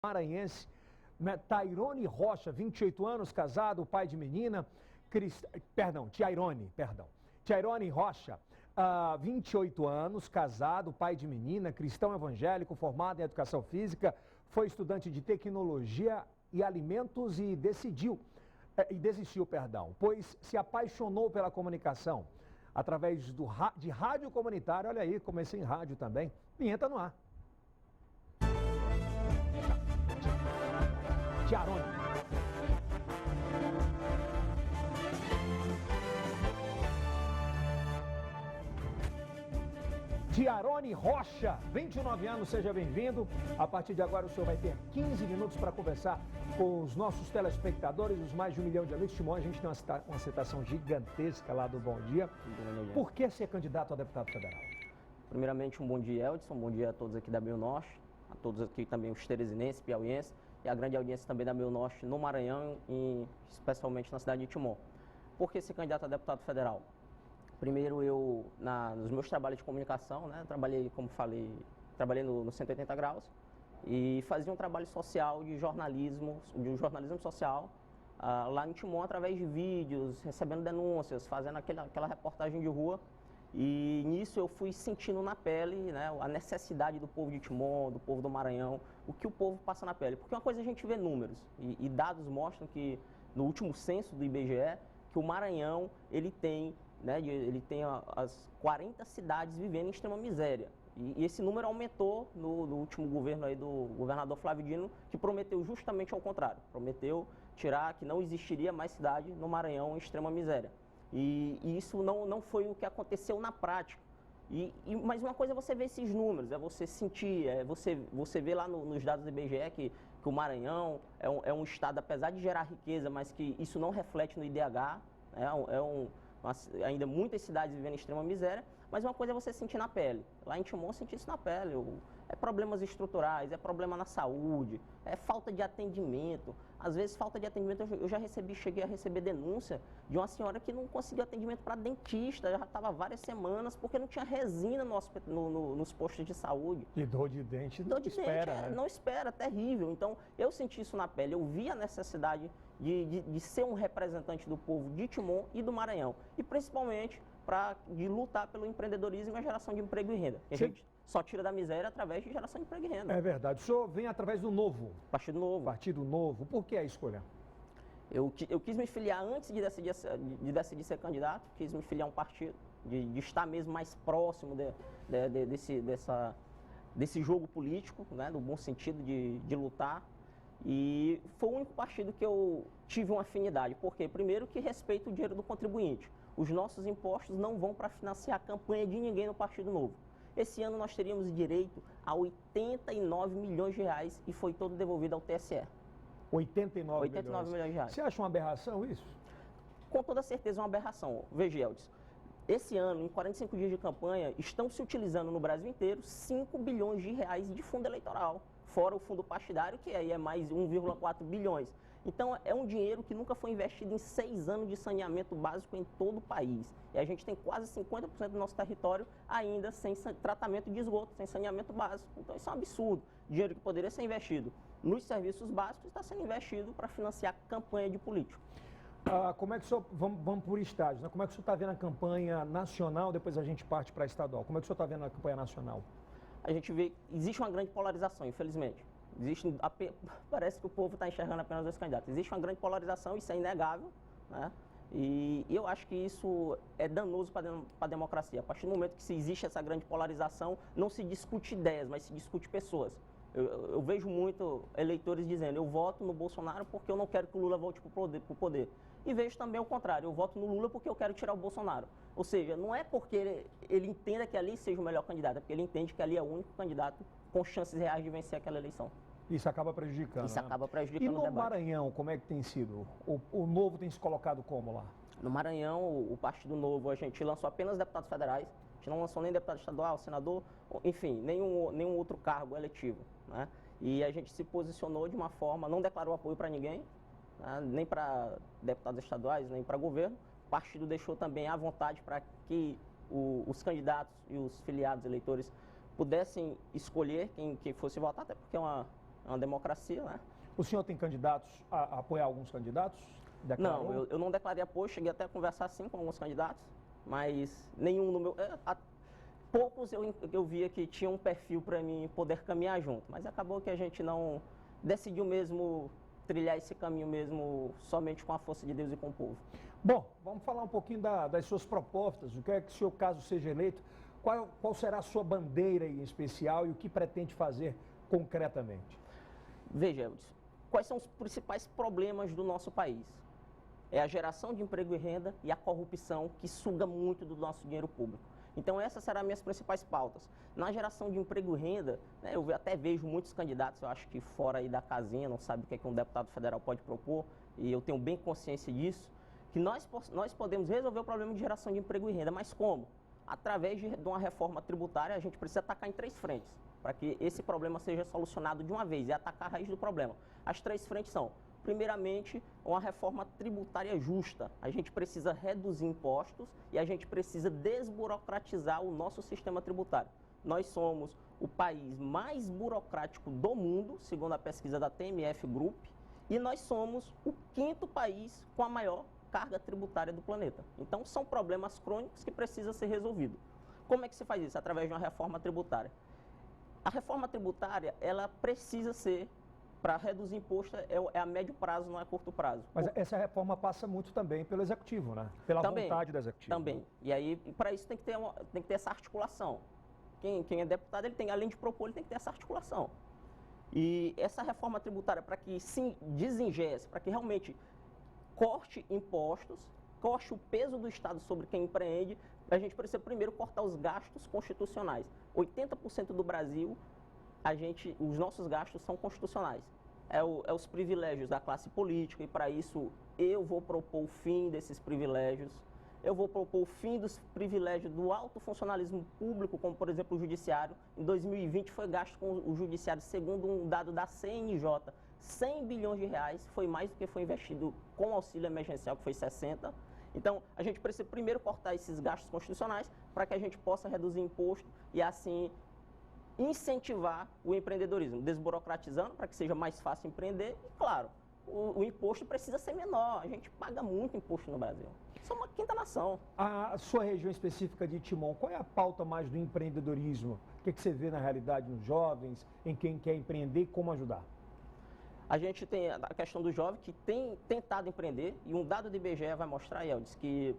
Maranhense, né? Tairone Rocha, 28 anos, casado, pai de menina. Tairone Rocha, 28 anos, casado, pai de menina, cristão evangélico, formado em educação física, foi estudante de tecnologia e alimentos e desistiu, pois se apaixonou pela comunicação através de rádio comunitária. Olha aí, comecei em rádio também. Vinheta no ar. Tairone Rocha, 29 anos, seja bem-vindo. A partir de agora o senhor vai ter 15 minutos para conversar com os nossos telespectadores, os mais de 1 milhão de amigos. Timão, a gente tem uma aceitação gigantesca lá do Bom Dia. Por que ser candidato a deputado federal? Primeiramente, um bom dia, Eldson, um bom dia a todos aqui da Meio Norte, a todos aqui também os teresinenses, piauienses e a grande audiência também da Meio Norte no Maranhão e especialmente na cidade de Timon. Por que ser candidato a deputado federal? Primeiro, nos meus trabalhos de comunicação, né, trabalhei, como falei, no 180 graus e fazia um trabalho social de jornalismo social lá em Timon através de vídeos, recebendo denúncias, fazendo aquela reportagem de rua. E nisso eu fui sentindo na pele, né, a necessidade do povo de Timon, do povo do Maranhão, o que o povo passa na pele. Porque uma coisa é a gente vê números e dados mostram que no último censo do IBGE, que o Maranhão ele tem as 40 cidades vivendo em extrema miséria. E esse número aumentou no último governo aí do governador Flávio Dino, que prometeu justamente ao contrário. Prometeu tirar, que não existiria mais cidade no Maranhão em extrema miséria. E isso não foi o que aconteceu na prática. Mas uma coisa é você ver esses números, é você sentir, você vê lá nos dados do IBGE que o Maranhão é um estado, apesar de gerar riqueza, mas que isso não reflete no IDH, ainda muitas cidades vivendo em extrema miséria, mas uma coisa é você sentir na pele. Lá em Timon eu senti isso na pele. É problemas estruturais, é problema na saúde, é falta de atendimento. Às vezes falta de atendimento, cheguei a receber denúncia de uma senhora que não conseguiu atendimento para dentista, já estava várias semanas porque não tinha resina nos postos de saúde. E dor de dente não espera, né? Não espera, terrível. Então eu senti isso na pele, eu vi a necessidade de ser um representante do povo de Timon e do Maranhão. E principalmente de lutar pelo empreendedorismo e a geração de emprego e renda. A gente só tira da miséria através de geração de emprego e renda. É verdade. O senhor vem através do Novo. Partido Novo. Partido Novo. Por que a escolha? Eu quis me filiar antes de decidir ser candidato, quis me filiar a um partido, de estar mesmo mais próximo desse jogo político, né, no bom sentido de lutar. E foi o único partido que eu tive uma afinidade. Por quê? Primeiro, que respeita o dinheiro do contribuinte. Os nossos impostos não vão para financiar a campanha de ninguém no Partido Novo. Esse ano nós teríamos direito a 89 milhões de reais e foi todo devolvido ao TSE. 89 milhões de reais. Você acha uma aberração isso? Com toda certeza é uma aberração. Veja, Eldson, esse ano, em 45 dias de campanha, estão se utilizando no Brasil inteiro 5 bilhões de reais de fundo eleitoral, fora o fundo partidário, que aí é mais 1,4 bilhões. Então, é um dinheiro que nunca foi investido em 6 anos de saneamento básico em todo o país. E a gente tem quase 50% do nosso território ainda sem tratamento de esgoto, sem saneamento básico. Então, isso é um absurdo. Dinheiro que poderia ser investido nos serviços básicos está sendo investido para financiar campanha de político. Como é que o senhor, vamos por estágios, né? Como é que o senhor está vendo a campanha nacional, depois a gente parte para a estadual? Como é que o senhor está vendo a campanha nacional? A gente vê, existe uma grande polarização, infelizmente. Parece que o povo está enxergando apenas dois candidatos. Existe uma grande polarização, isso é inegável, né? E eu acho que isso é danoso para a democracia. A partir do momento que se existe essa grande polarização, não se discute ideias, mas se discute pessoas. Eu vejo muito eleitores dizendo, eu voto no Bolsonaro porque eu não quero que o Lula volte para o poder. E vejo também o contrário, eu voto no Lula porque eu quero tirar o Bolsonaro. Ou seja, não é porque ele entenda que ali seja o melhor candidato, é porque ele entende que ali é o único candidato com chances reais de vencer aquela eleição. Isso acaba prejudicando. Isso acaba prejudicando o debate. E no debate. Maranhão, como é que tem sido? O Novo tem se colocado como lá? No Maranhão, o Partido Novo, a gente lançou apenas deputados federais, a gente não lançou nem deputado estadual, senador, enfim, nenhum outro cargo eletivo, né? E a gente se posicionou de uma forma, não declarou apoio para ninguém, né? Nem para deputados estaduais, nem para governo. O partido deixou também à vontade para que os candidatos e os filiados eleitores pudessem escolher quem fosse votar, até porque é é uma democracia, né? O senhor tem candidatos a apoiar alguns candidatos? Declarou? Não, eu não declarei apoio, cheguei até a conversar sim com alguns candidatos, mas nenhum no meu... poucos eu via que tinham um perfil para mim poder caminhar junto, mas acabou que a gente não decidiu mesmo trilhar esse caminho mesmo somente com a força de Deus e com o povo. Bom, vamos falar um pouquinho das suas propostas, o que é que, se o caso seja eleito, qual será a sua bandeira em especial e o que pretende fazer concretamente? Veja, Eudson, quais são os principais problemas do nosso país? É a geração de emprego e renda e a corrupção que suga muito do nosso dinheiro público. Então essas serão as minhas principais pautas. Na geração de emprego e renda, né, eu até vejo muitos candidatos, eu acho que fora aí da casinha, não sabe o que é que um deputado federal pode propor, e eu tenho bem consciência disso, que nós podemos resolver o problema de geração de emprego e renda, mas como? Através de uma reforma tributária, a gente precisa atacar em 3 frentes, para que esse problema seja solucionado de uma vez, e atacar a raiz do problema. As 3 frentes são: primeiramente, uma reforma tributária justa. A gente precisa reduzir impostos e a gente precisa desburocratizar o nosso sistema tributário. Nós somos o país mais burocrático do mundo, segundo a pesquisa da TMF Group, e nós somos o 5º país com a maior carga tributária do planeta. Então, são problemas crônicos que precisam ser resolvidos. Como é que se faz isso? Através de uma reforma tributária. A reforma tributária, ela precisa ser... Para reduzir imposto é a médio prazo, não é a curto prazo. Mas essa reforma passa muito também pelo Executivo, né? Pela vontade do Executivo. Também. E aí, para isso, tem que ter essa articulação. Quem é deputado, ele tem, além de propor, ele tem que ter essa articulação. E essa reforma tributária, para que se desengesse, para que realmente corte impostos, corte o peso do Estado sobre quem empreende, a gente precisa primeiro cortar os gastos constitucionais. 80% do Brasil... os nossos gastos são constitucionais. É os privilégios da classe política, e para isso eu vou propor o fim desses privilégios. Eu vou propor o fim dos privilégios do alto funcionalismo público, como por exemplo o judiciário. Em 2020 foi gasto com o judiciário, segundo um dado da CNJ, 100 bilhões de reais, foi mais do que foi investido com o auxílio emergencial, que foi 60. Então, a gente precisa primeiro cortar esses gastos constitucionais para que a gente possa reduzir imposto e assim incentivar o empreendedorismo, desburocratizando para que seja mais fácil empreender e, claro, o imposto precisa ser menor. A gente paga muito imposto no Brasil. Somos uma 5ª nação. A sua região específica de Timon, qual é a pauta mais do empreendedorismo? O que você vê na realidade nos jovens, em quem quer empreender e como ajudar? A gente tem a questão do jovem que tem tentado empreender, e um dado do IBGE vai mostrar, Eldis, que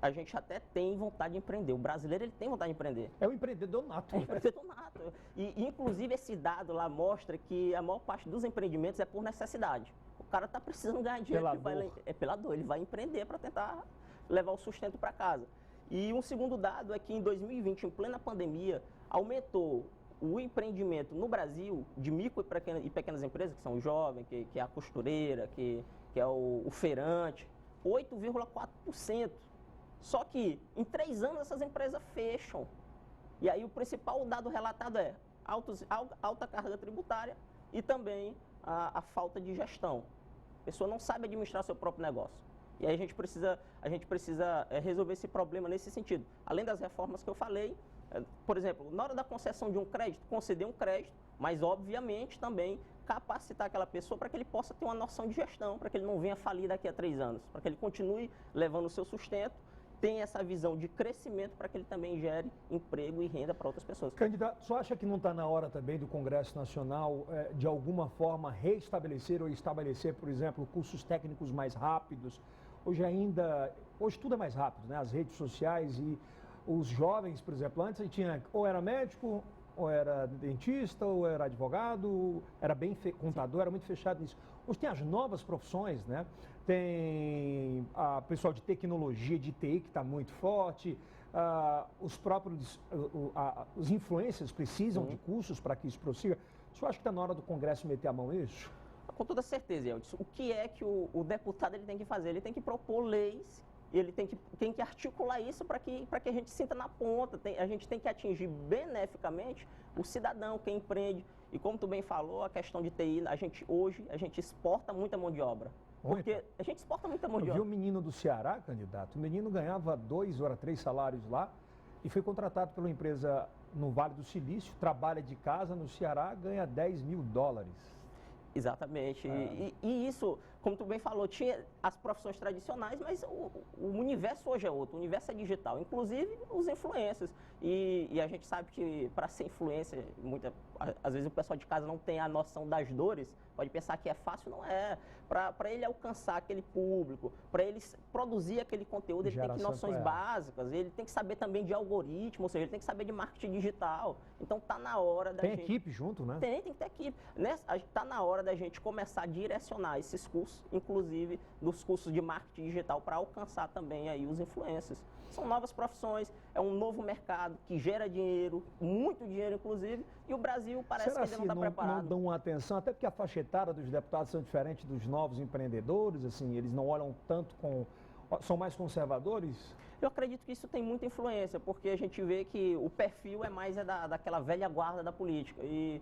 a gente até tem vontade de empreender. O brasileiro, ele tem vontade de empreender. É o empreendedor nato. É o empreendedor nato. E, inclusive, esse dado lá mostra que a maior parte dos empreendimentos é por necessidade. O cara está precisando ganhar dinheiro. É pela dor. Ele vai empreender para tentar levar o sustento para casa. E um segundo dado é que em 2020, em plena pandemia, aumentou o empreendimento no Brasil de micro e pequenas empresas, que são o jovem, que é a costureira, que é o feirante, 8,4%. Só que em 3 anos essas empresas fecham. E aí o principal dado relatado é alta carga tributária e também a falta de gestão. A pessoa não sabe administrar seu próprio negócio. E aí a gente precisa resolver esse problema nesse sentido. Além das reformas que eu falei, por exemplo, na hora da concessão de um crédito, conceder um crédito, mas obviamente também capacitar aquela pessoa para que ele possa ter uma noção de gestão, para que ele não venha falir daqui a 3 anos, para que ele continue levando o seu sustento, tenha essa visão de crescimento para que ele também gere emprego e renda para outras pessoas. Candidato, você acha que não está na hora também do Congresso Nacional, de alguma forma, reestabelecer ou estabelecer, por exemplo, cursos técnicos mais rápidos? Hoje tudo é mais rápido, né? As redes sociais e os jovens, por exemplo, antes a gente tinha ou era médico, ou era dentista, ou era advogado, era bem contador, era muito fechado nisso. Hoje tem as novas profissões, né? Tem a pessoal de tecnologia, de TI, que está muito forte. Os influencers precisam de cursos para que isso prossiga. O senhor acha que está na hora do Congresso meter a mão nisso? Com toda certeza, Eldis. O que é que o deputado ele tem que fazer? Ele tem que propor leis, ele tem que articular isso para que a gente sinta na ponta. A gente tem que atingir beneficamente o cidadão, quem empreende. E como tu bem falou, a questão de TI, hoje a gente exporta muita mão de obra. Porque a gente exporta muita mão de obra. Eu vi um menino do Ceará, candidato, o menino ganhava 2 ou 3 salários lá e foi contratado pela empresa no Vale do Silício, trabalha de casa no Ceará, ganha US$10.000. Exatamente. E isso, como tu bem falou, tinha as profissões tradicionais, mas o universo hoje é outro, o universo é digital, inclusive os influencers. E a gente sabe que para ser influencer, às vezes o pessoal de casa não tem a noção das dores, pode pensar que é fácil, não é. Para ele alcançar aquele público, para ele produzir aquele conteúdo, ele tem que ter noções básicas, ele tem que saber também de algoritmo, ou seja, ele tem que saber de marketing digital. Então tá na hora da gente... Tem equipe junto, né? Tem que ter equipe. Tá na hora da gente começar a direcionar esses cursos, inclusive dos cursos de marketing digital, para alcançar também aí os influencers. São novas profissões, é um novo mercado que gera dinheiro, muito dinheiro inclusive, e o Brasil parece que ainda não está preparado. Não dão atenção, até porque a faixa etária dos deputados são diferentes dos novos empreendedores, assim, eles não olham tanto são mais conservadores? Eu acredito que isso tem muita influência, porque a gente vê que o perfil é mais daquela velha guarda da política. E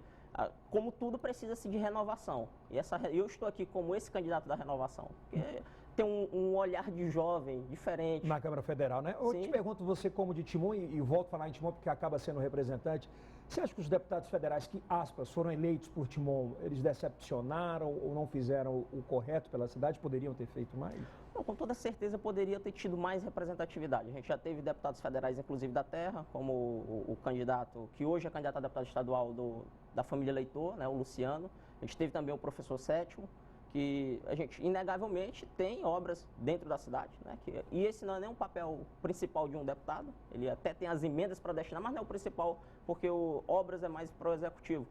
como tudo precisa-se de renovação. E eu estou aqui como esse candidato da renovação. Porque tem um olhar de jovem diferente. Na Câmara Federal, né? Eu te pergunto, você como de Timon, e volto a falar em Timon porque acaba sendo representante, você acha que os deputados federais que, aspas, foram eleitos por Timon, eles decepcionaram ou não fizeram o correto pela cidade, poderiam ter feito mais? Não, com toda certeza poderia ter tido mais representatividade. A gente já teve deputados federais, inclusive da Terra, como o candidato, que hoje é candidato a deputado estadual da família Eleitor, né, o Luciano. A gente teve também o professor Sétimo, que a gente, inegavelmente, tem obras dentro da cidade, né? E esse não é nem um papel principal de um deputado, ele até tem as emendas para destinar, mas não é o principal, porque obras é mais para o executivo.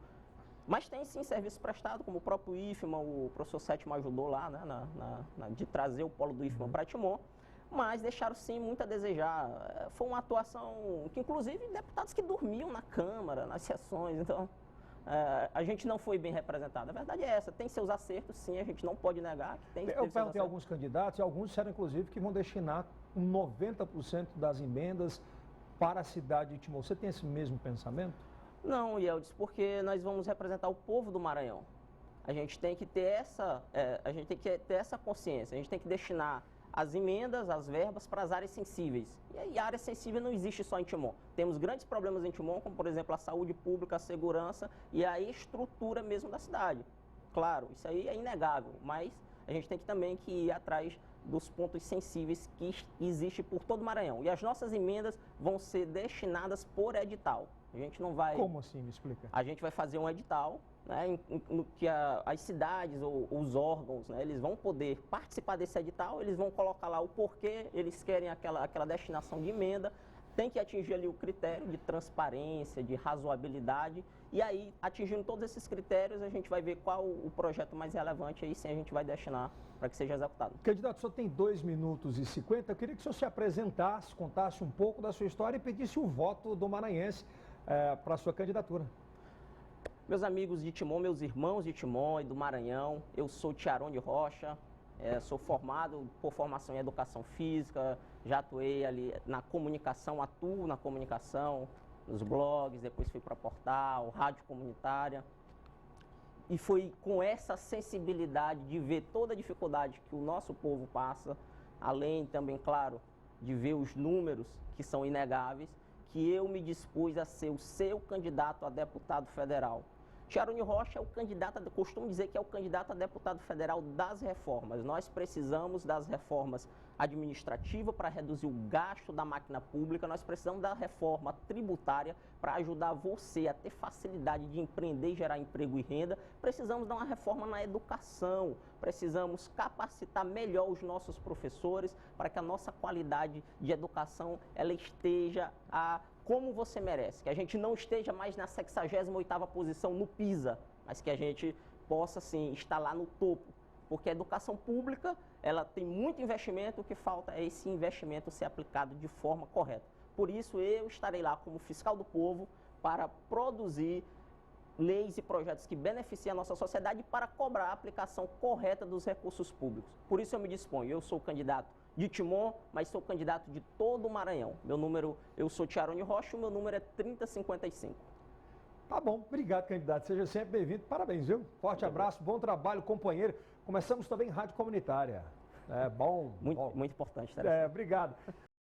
Mas tem sim serviço prestado, como o próprio IFMA, o professor Sétimo ajudou lá, né, de trazer o polo do IFMA para Timon, mas deixaram sim muito a desejar. Foi uma atuação que, inclusive, deputados que dormiam na Câmara, nas sessões, então... a gente não foi bem representado. A verdade é essa, tem seus acertos, sim, a gente não pode negar que tem. Eu perguntei a alguns candidatos e alguns disseram, inclusive, que vão destinar 90% das emendas para a cidade de Timon. Você tem esse mesmo pensamento? Não, Yeldes, porque nós vamos representar o povo do Maranhão. A gente tem que ter essa consciência, a gente tem que destinar as emendas, as verbas para as áreas sensíveis. E a área sensível não existe só em Timon. Temos grandes problemas em Timon, como por exemplo a saúde pública, a segurança e a estrutura mesmo da cidade. Claro, isso aí é inegável, mas a gente tem que também ir atrás dos pontos sensíveis que existem por todo o Maranhão. E as nossas emendas vão ser destinadas por edital. A gente não vai... Como assim? Me explica. A gente vai fazer um edital, né, no que as cidades ou os órgãos, né, eles vão poder participar desse edital, eles vão colocar lá o porquê eles querem aquela destinação de emenda, tem que atingir ali o critério de transparência, de razoabilidade, e aí, atingindo todos esses critérios, a gente vai ver qual o projeto mais relevante, aí sim a gente vai destinar para que seja executado. Candidato, só tem 2 minutos e 50, eu queria que o senhor se apresentasse, contasse um pouco da sua história e pedisse o voto do maranhense para a sua candidatura. Meus amigos de Timon, meus irmãos de Timon e do Maranhão, eu sou Tiarone Rocha, sou formado por formação em educação física, já atuei ali na comunicação, atuo na comunicação, nos blogs, depois fui para portal, rádio comunitária. E foi com essa sensibilidade de ver toda a dificuldade que o nosso povo passa, além também, claro, de ver os números que são inegáveis, que eu me dispus a ser o seu candidato a deputado federal. Tiarone Rocha é o candidato, costumo dizer que é o candidato a deputado federal das reformas. Nós precisamos das reformas administrativas para reduzir o gasto da máquina pública, nós precisamos da reforma tributária para ajudar você a ter facilidade de empreender e gerar emprego e renda, precisamos dar uma reforma na educação, precisamos capacitar melhor os nossos professores para que a nossa qualidade de educação ela esteja como você merece, que a gente não esteja mais na 68ª posição no PISA, mas que a gente possa, sim, estar lá no topo, porque a educação pública, ela tem muito investimento, o que falta é esse investimento ser aplicado de forma correta. Por isso, eu estarei lá como fiscal do povo para produzir leis e projetos que beneficiem a nossa sociedade para cobrar a aplicação correta dos recursos públicos. Por isso, eu me disponho, eu sou candidato de Timon, mas sou candidato de todo o Maranhão. Eu sou Tiarone Rocha, o meu número é 3055. Tá bom, obrigado, candidato. Seja sempre bem-vindo. Parabéns, viu? Forte abraço, bom trabalho, companheiro. Começamos também em rádio comunitária. Bom. Muito importante. Obrigado.